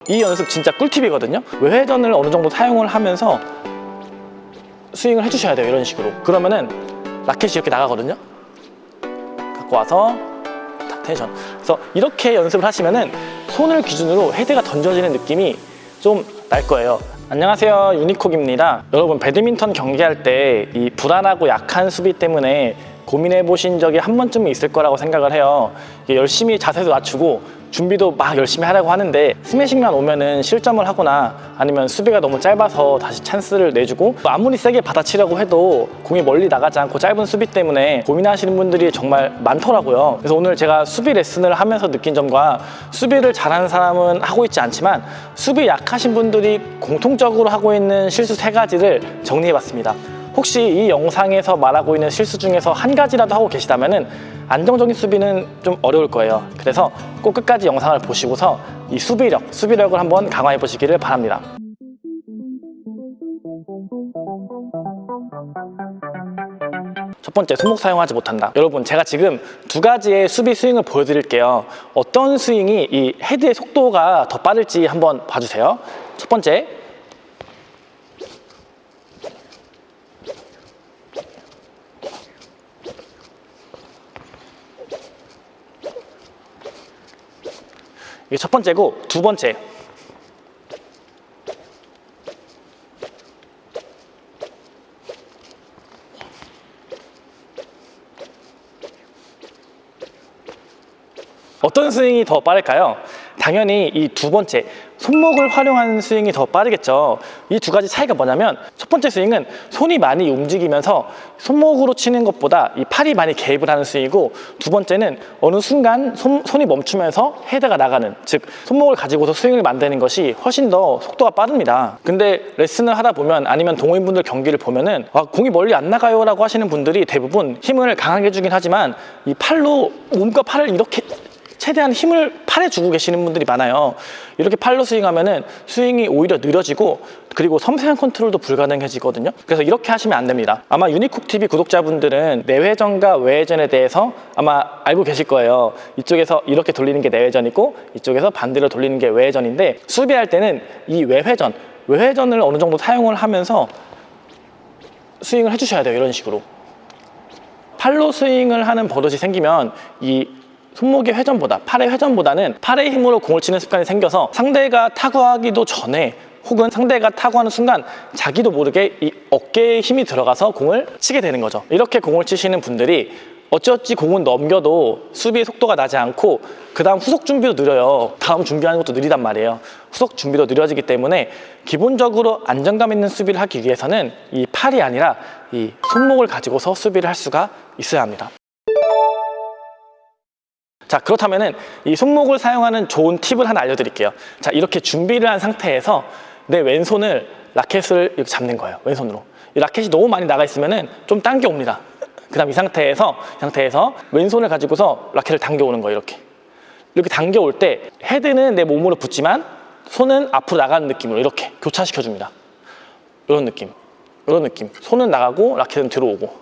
이 연습 진짜 꿀팁이거든요. 외회전을 어느 정도 사용을 하면서 스윙을 해주셔야 돼요. 이런 식으로. 그러면은 라켓이 이렇게 나가거든요. 갖고 와서 딱 텐션. 그래서 이렇게 연습을 하시면은 손을 기준으로 헤드가 던져지는 느낌이 좀 날 거예요. 안녕하세요, 유니콕입니다. 여러분, 배드민턴 경기할 때 이 불안하고 약한 수비 때문에 고민해 보신 적이 한 번쯤은 있을 거라고 생각을 해요. 열심히 자세도 낮추고 준비도 막 열심히 하려고 하는데 스매싱만 오면은 실점을 하거나 아니면 수비가 너무 짧아서 다시 찬스를 내주고 아무리 세게 받아치려고 해도 공이 멀리 나가지 않고 짧은 수비 때문에 고민하시는 분들이 정말 많더라고요. 그래서 오늘 제가 수비 레슨을 하면서 느낀 점과 수비를 잘하는 사람은 하고 있지 않지만 수비 약하신 분들이 공통적으로 하고 있는 실수 3가지를 정리해 봤습니다. 혹시 이 영상에서 말하고 있는 실수 중에서 한 가지라도 하고 계시다면은 안정적인 수비는 좀 어려울 거예요. 그래서 꼭 끝까지 영상을 보시고서 이 수비력을 한번 강화해 보시기를 바랍니다. 첫 번째, 손목 사용하지 못한다. 여러분, 제가 지금 2가지의 수비 스윙을 보여드릴게요. 어떤 스윙이 이 헤드의 속도가 더 빠를지 한번 봐주세요. 첫 번째, 이게 첫 번째고, 2번째, 어떤 스윙이 더 빠를까요? 당연히 이 2번째, 손목을 활용하는 스윙이 더 빠르겠죠. 이 2가지 차이가 뭐냐면, 첫 번째 스윙은 손이 많이 움직이면서 손목으로 치는 것보다 이 팔이 많이 개입을 하는 스윙이고, 2번째는 어느 순간 손이 멈추면서 헤드가 나가는, 즉 손목을 가지고서 스윙을 만드는 것이 훨씬 더 속도가 빠릅니다. 근데 레슨을 하다 보면 아니면 동호인분들 경기를 보면은 공이 멀리 안 나가요 라고 하시는 분들이 대부분 힘을 강하게 주긴 하지만 이 팔로 몸과 팔을 이렇게 최대한 힘을 팔에 주고 계시는 분들이 많아요. 이렇게 팔로 스윙하면은 스윙이 오히려 느려지고 그리고 섬세한 컨트롤도 불가능해지거든요. 그래서 이렇게 하시면 안 됩니다. 아마 유니콕TV 구독자분들은 내회전과 외회전에 대해서 아마 알고 계실 거예요. 이쪽에서 이렇게 돌리는 게 내회전이고 이쪽에서 반대로 돌리는 게 외회전인데, 수비할 때는 이 외회전을 어느 정도 사용을 하면서 스윙을 해주셔야 돼요. 이런 식으로. 팔로 스윙을 하는 버릇이 생기면 이 손목의 회전보다, 팔의 회전보다는 팔의 힘으로 공을 치는 습관이 생겨서 상대가 타구하기도 전에 혹은 상대가 타구하는 순간 자기도 모르게 이 어깨에 힘이 들어가서 공을 치게 되는 거죠. 이렇게 공을 치시는 분들이 어찌어찌 공은 넘겨도 수비의 속도가 나지 않고 그 다음 후속 준비도 느려요. 다음 준비하는 것도 느리단 말이에요. 후속 준비도 느려지기 때문에 기본적으로 안정감 있는 수비를 하기 위해서는 이 팔이 아니라 이 손목을 가지고서 수비를 할 수가 있어야 합니다. 자, 그렇다면은 이 손목을 사용하는 좋은 팁을 하나 알려드릴게요. 자, 이렇게 준비를 한 상태에서 내 왼손을 라켓을 이렇게 잡는 거예요. 왼손으로. 이 라켓이 너무 많이 나가 있으면은 좀 당겨 옵니다. 그 다음 이 상태에서 왼손을 가지고서 라켓을 당겨 오는 거예요. 이렇게 당겨 올 때 헤드는 내 몸으로 붙지만 손은 앞으로 나가는 느낌으로 이렇게 교차시켜 줍니다. 이런 느낌. 손은 나가고 라켓은 들어오고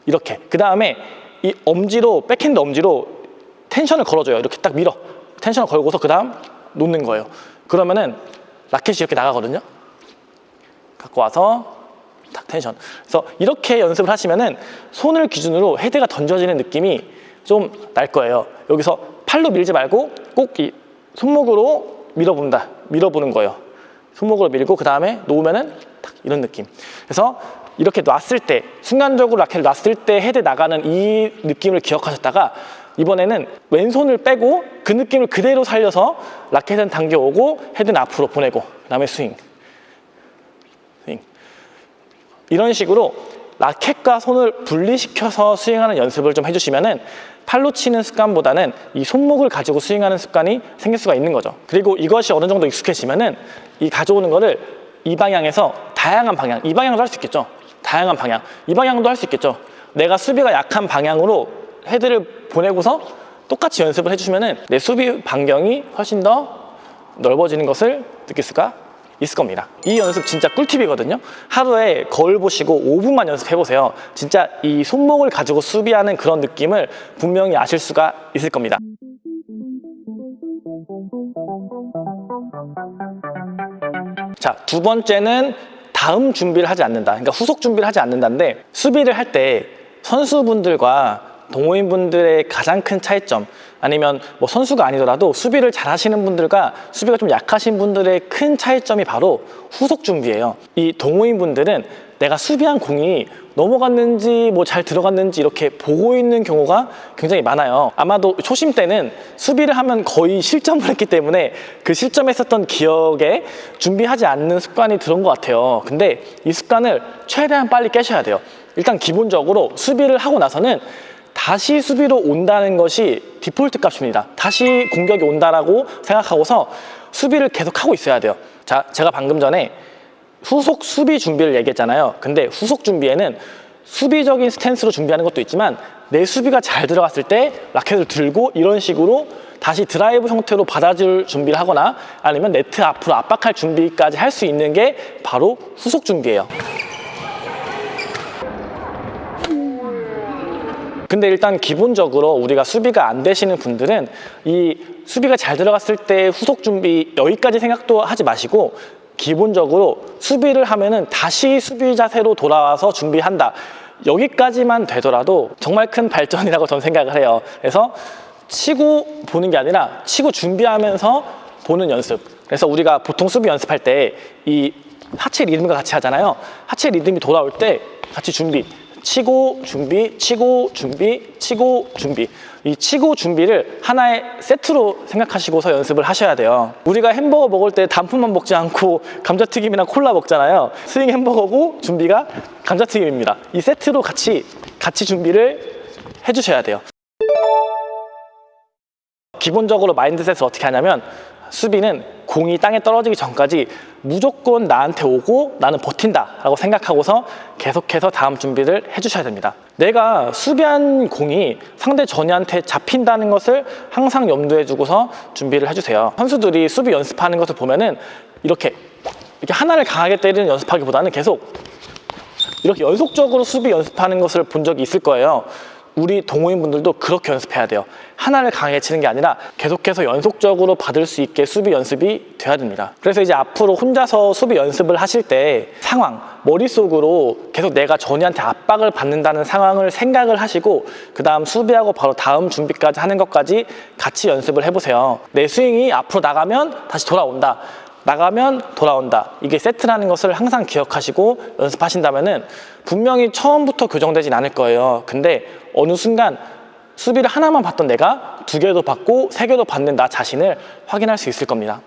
이렇게. 그 다음에 이 엄지로, 백핸드 엄지로 텐션을 걸어줘요. 이렇게 딱 밀어. 텐션을 걸고서 그 다음 놓는 거예요. 그러면은 라켓이 이렇게 나가거든요. 갖고 와서 딱 텐션. 그래서 이렇게 연습을 하시면은 손을 기준으로 헤드가 던져지는 느낌이 좀 날 거예요. 여기서 팔로 밀지 말고 꼭 이 손목으로 밀어보는 거예요. 손목으로 밀고 그 다음에 놓으면은 딱 이런 느낌. 그래서 이렇게 놨을 때, 순간적으로 라켓을 놨을 때 헤드 나가는 이 느낌을 기억하셨다가 이번에는 왼손을 빼고 그 느낌을 그대로 살려서 라켓은 당겨오고 헤드는 앞으로 보내고 그 다음에 스윙. 이런 식으로 라켓과 손을 분리시켜서 스윙하는 연습을 좀 해주시면은 팔로 치는 습관보다는 이 손목을 가지고 스윙하는 습관이 생길 수가 있는 거죠. 그리고 이것이 어느 정도 익숙해지면은 이 가져오는 거를 이 방향에서 다양한 방향, 이 방향도 할 수 있겠죠. 다양한 방향, 이 방향도 할 수 있겠죠. 내가 수비가 약한 방향으로 헤드를 보내고서 똑같이 연습을 해주시면은 내 수비 반경이 훨씬 더 넓어지는 것을 느낄 수가 있을 겁니다. 이 연습 진짜 꿀팁이거든요. 하루에 거울 보시고 5분만 연습해보세요. 진짜 이 손목을 가지고 수비하는 그런 느낌을 분명히 아실 수가 있을 겁니다. 자, 두 번째는 다음 준비를 하지 않는다. 그러니까 후속 준비를 하지 않는다인데, 수비를 할 때 선수분들과 동호인분들의 가장 큰 차이점, 아니면 뭐 선수가 아니더라도 수비를 잘 하시는 분들과 수비가 좀 약하신 분들의 큰 차이점이 바로 후속 준비예요. 이 동호인분들은 내가 수비한 공이 넘어갔는지 뭐 잘 들어갔는지 이렇게 보고 있는 경우가 굉장히 많아요. 아마도 초심 때는 수비를 하면 거의 실점을 했기 때문에 그 실점했었던 기억에 준비하지 않는 습관이 들은 것 같아요. 근데 이 습관을 최대한 빨리 깨셔야 돼요. 일단 기본적으로 수비를 하고 나서는 다시 수비로 온다는 것이 디폴트 값입니다. 다시 공격이 온다라고 생각하고서 수비를 계속 하고 있어야 돼요. 자, 제가 방금 전에 후속 수비 준비를 얘기했잖아요. 근데 후속 준비에는 수비적인 스탠스로 준비하는 것도 있지만, 내 수비가 잘 들어갔을 때 라켓을 들고 이런 식으로 다시 드라이브 형태로 받아줄 준비를 하거나, 아니면 네트 앞으로 압박할 준비까지 할 수 있는 게 바로 후속 준비예요. 근데 일단 기본적으로 우리가 수비가 안 되시는 분들은 이 수비가 잘 들어갔을 때 후속 준비 여기까지 생각도 하지 마시고, 기본적으로 수비를 하면은 다시 수비 자세로 돌아와서 준비한다, 여기까지만 되더라도 정말 큰 발전이라고 저는 생각을 해요. 그래서 치고 보는 게 아니라 치고 준비하면서 보는 연습. 그래서 우리가 보통 수비 연습할 때 이 하체 리듬과 같이 하잖아요. 하체 리듬이 돌아올 때 같이 준비, 치고 준비, 치고 준비, 치고 준비. 이 치고 준비를 하나의 세트로 생각하시고서 연습을 하셔야 돼요. 우리가 햄버거 먹을 때 단품만 먹지 않고 감자튀김이나 콜라 먹잖아요. 스윙 햄버거고 준비가 감자튀김입니다. 이 세트로 같이 준비를 해주셔야 돼요. 기본적으로 마인드셋을 어떻게 하냐면, 수비는 공이 땅에 떨어지기 전까지 무조건 나한테 오고 나는 버틴다 라고 생각하고서 계속해서 다음 준비를 해주셔야 됩니다. 내가 수비한 공이 상대 전위한테 잡힌다는 것을 항상 염두에 두고서 준비를 해주세요. 선수들이 수비 연습하는 것을 보면은 이렇게 하나를 강하게 때리는 연습하기보다는 계속 이렇게 연속적으로 수비 연습하는 것을 본 적이 있을 거예요. 우리 동호인분들도 그렇게 연습해야 돼요. 하나를 강하게 치는 게 아니라 계속해서 연속적으로 받을 수 있게 수비 연습이 돼야 됩니다. 그래서 이제 앞으로 혼자서 수비 연습을 하실 때 상황, 머릿속으로 계속 내가 전위한테 압박을 받는다는 상황을 생각을 하시고, 그 다음 수비하고 바로 다음 준비까지 하는 것까지 같이 연습을 해보세요. 내 스윙이 앞으로 나가면 다시 돌아온다, 나가면 돌아온다, 이게 세트라는 것을 항상 기억하시고 연습하신다면은 분명히 처음부터 교정되진 않을 거예요. 근데 어느 순간 수비를 하나만 받던 내가 2개도 받고 3개도 받는 나 자신을 확인할 수 있을 겁니다.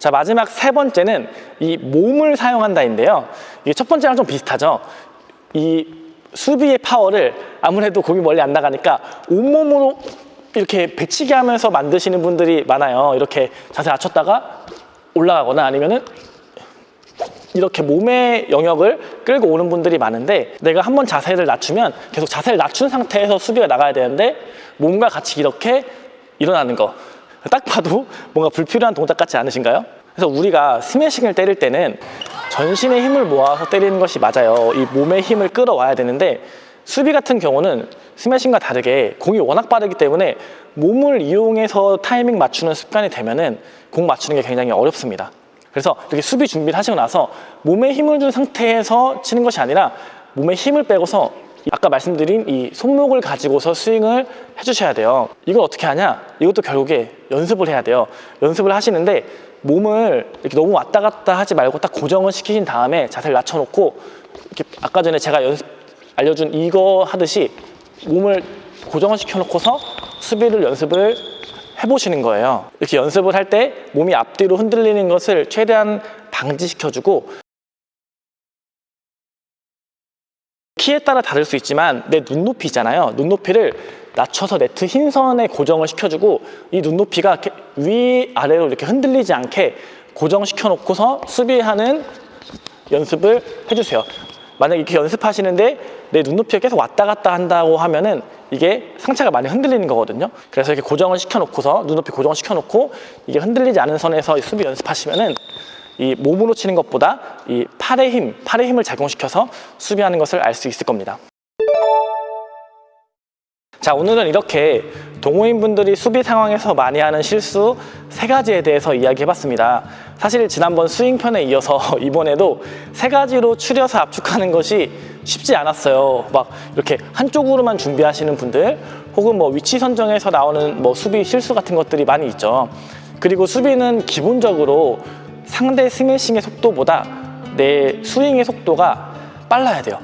자, 마지막 3번째는 이 몸을 사용한다인데요. 이게 첫 번째랑 좀 비슷하죠. 이 수비의 파워를 아무래도 공이 멀리 안 나가니까 온몸으로 이렇게 배치기 하면서 만드시는 분들이 많아요. 이렇게 자세 낮췄다가 올라가거나 아니면은 이렇게 몸의 영역을 끌고 오는 분들이 많은데, 내가 한번 자세를 낮추면 계속 자세를 낮춘 상태에서 수비가 나가야 되는데 몸과 같이 이렇게 일어나는 거, 딱 봐도 뭔가 불필요한 동작 같지 않으신가요? 그래서 우리가 스매싱을 때릴 때는 전신의 힘을 모아서 때리는 것이 맞아요. 이 몸의 힘을 끌어와야 되는데, 수비 같은 경우는 스매싱과 다르게 공이 워낙 빠르기 때문에 몸을 이용해서 타이밍 맞추는 습관이 되면은 공 맞추는 게 굉장히 어렵습니다. 그래서 이렇게 수비 준비를 하시고 나서 몸에 힘을 준 상태에서 치는 것이 아니라 몸에 힘을 빼고서 아까 말씀드린 이 손목을 가지고서 스윙을 해주셔야 돼요. 이걸 어떻게 하냐? 이것도 결국에 연습을 해야 돼요. 연습을 하시는데 몸을 이렇게 너무 왔다 갔다 하지 말고 딱 고정을 시키신 다음에 자세를 낮춰놓고, 이렇게 아까 전에 제가 알려준 이거 하듯이 몸을 고정을 시켜놓고서 수비를 연습을 해보시는 거예요. 이렇게 연습을 할 때 몸이 앞뒤로 흔들리는 것을 최대한 방지시켜주고, 키에 따라 다를 수 있지만 내 눈높이 있잖아요. 눈높이를 낮춰서 네트 흰선에 고정을 시켜주고, 이 눈높이가 위아래로 이렇게 흔들리지 않게 고정시켜 놓고서 수비하는 연습을 해주세요. 만약에 이렇게 연습하시는데 내 눈높이가 계속 왔다 갔다 한다고 하면은 이게 상체가 많이 흔들리는 거거든요. 그래서 이렇게 고정을 시켜놓고서, 눈높이 고정을 시켜놓고 이게 흔들리지 않은 선에서 수비 연습하시면은 이 몸으로 치는 것보다 이 팔의 힘을 작용시켜서 수비하는 것을 알 수 있을 겁니다. 자, 오늘은 이렇게 동호인분들이 수비 상황에서 많이 하는 실수 3가지에 대해서 이야기해봤습니다. 사실 지난번 스윙편에 이어서 이번에도 3가지로 추려서 압축하는 것이 쉽지 않았어요. 막 이렇게 한쪽으로만 준비하시는 분들, 혹은 뭐 위치 선정에서 나오는 뭐 수비 실수 같은 것들이 많이 있죠. 그리고 수비는 기본적으로 상대 스매싱의 속도보다 내 스윙의 속도가 빨라야 돼요.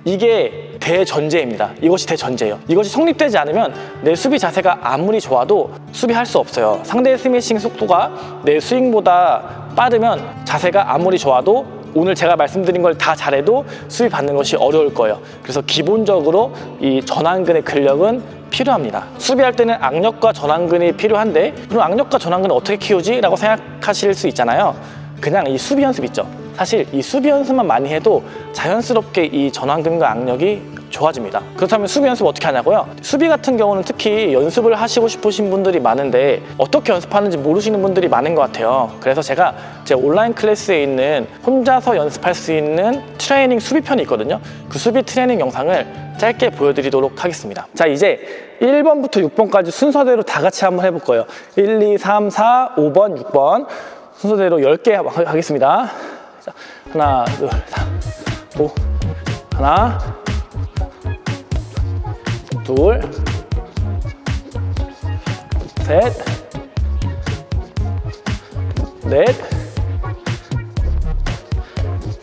이게 대전제입니다. 이것이 대전제예요. 이것이 성립되지 않으면 내 수비 자세가 아무리 좋아도 수비할 수 없어요. 상대의 스매싱 속도가 내 스윙보다 빠르면 자세가 아무리 좋아도 오늘 제가 말씀드린 걸 다 잘해도 수비 받는 것이 어려울 거예요. 그래서 기본적으로 이 전완근의 근력은 필요합니다. 수비할 때는 악력과 전완근이 필요한데, 그럼 악력과 전완근을 어떻게 키우지? 라고 생각하실 수 있잖아요. 그냥 이 수비 연습 있죠. 사실 이 수비 연습만 많이 해도 자연스럽게 이 전완근과 악력이 좋아집니다. 그렇다면 수비 연습 어떻게 하냐고요? 수비 같은 경우는 특히 연습을 하시고 싶으신 분들이 많은데 어떻게 연습하는지 모르시는 분들이 많은 것 같아요. 그래서 제가 제 온라인 클래스에 있는 혼자서 연습할 수 있는 트레이닝 수비편이 있거든요. 그 수비 트레이닝 영상을 짧게 보여드리도록 하겠습니다. 자, 이제 1번부터 6번까지 순서대로 다 같이 한번 해볼 거예요. 1, 2, 3, 4, 5번, 6번 순서대로 10개 하겠습니다. 자, 하나, 둘, 3, 5, 하나, 둘, 셋, 넷,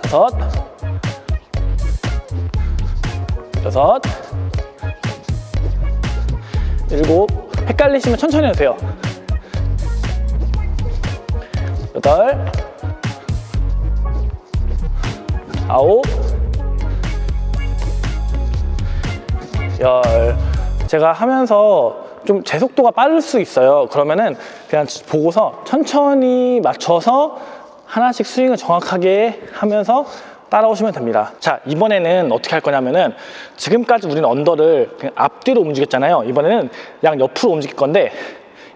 다섯, 여섯, 일곱, 헷갈리시면 천천히 하세요. 여덟, 아홉, 열. 제가 하면서 좀 제 속도가 빠를 수 있어요. 그러면은 그냥 보고서 천천히 맞춰서 하나씩 스윙을 정확하게 하면서 따라오시면 됩니다. 자, 이번에는 어떻게 할 거냐면은 지금까지 우리는 언더를 그냥 앞뒤로 움직였잖아요. 이번에는 양 옆으로 움직일 건데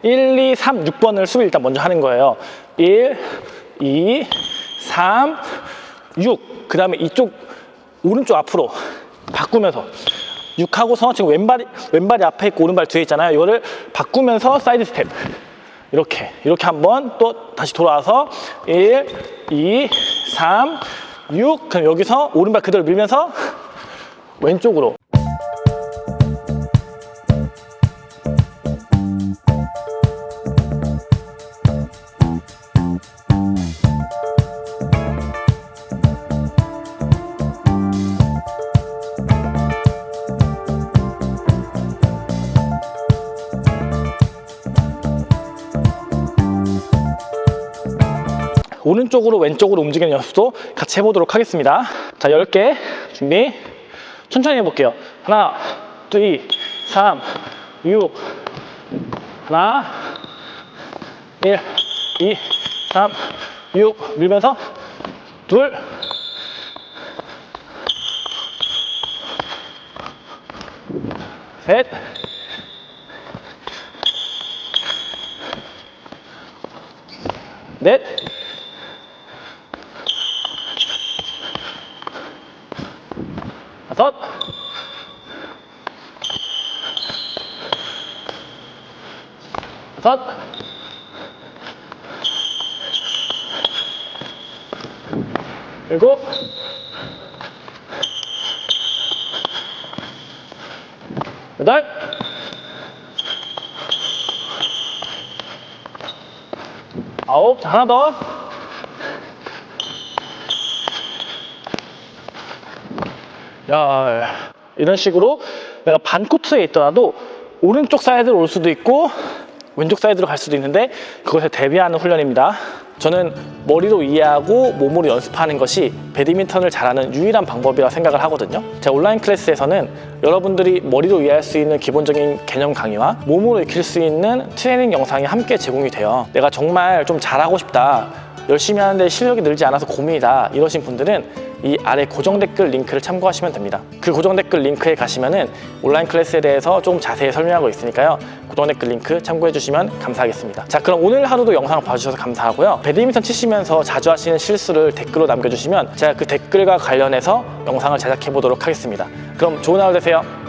1, 2, 3, 6번을 수비 일단 먼저 하는 거예요. 1, 2, 3, 6. 그 다음에 이쪽 오른쪽 앞으로 바꾸면서 6하고서 지금 왼발이 앞에 있고 오른발 뒤에 있잖아요. 이거를 바꾸면서 사이드 스텝. 이렇게 한번 또 다시 돌아와서 1, 2, 3, 6. 그럼 여기서 오른발 그대로 밀면서 왼쪽으로. 오른쪽으로 왼쪽으로 움직이는 연습도 같이 해보도록 하겠습니다. 자, 10개 준비. 천천히 해볼게요. 하나, 2, 3, 6. 하나, 1, 2, 3, 6. 밀면서 둘, 셋, 넷, 다섯, 여섯, 일곱, 여덟, 아홉. 자, 하나 더. 야, 이런 식으로 내가 반 코트에 있더라도 오른쪽 사이드로 올 수도 있고 왼쪽 사이드로 갈 수도 있는데 그것에 대비하는 훈련입니다. 저는 머리로 이해하고 몸으로 연습하는 것이 배드민턴을 잘하는 유일한 방법이라 생각을 하거든요. 제 온라인 클래스에서는 여러분들이 머리로 이해할 수 있는 기본적인 개념 강의와 몸으로 익힐 수 있는 트레이닝 영상이 함께 제공이 돼요. 내가 정말 좀 잘하고 싶다, 열심히 하는데 실력이 늘지 않아서 고민이다 이러신 분들은 이 아래 고정 댓글 링크를 참고하시면 됩니다. 그 고정 댓글 링크에 가시면은 온라인 클래스에 대해서 좀 자세히 설명하고 있으니까요. 고정 댓글 링크 참고해 주시면 감사하겠습니다. 자, 그럼 오늘 하루도 영상을 봐주셔서 감사하고요. 배드민턴 치시면서 자주 하시는 실수를 댓글로 남겨주시면 제가 그 댓글과 관련해서 영상을 제작해 보도록 하겠습니다. 그럼 좋은 하루 되세요.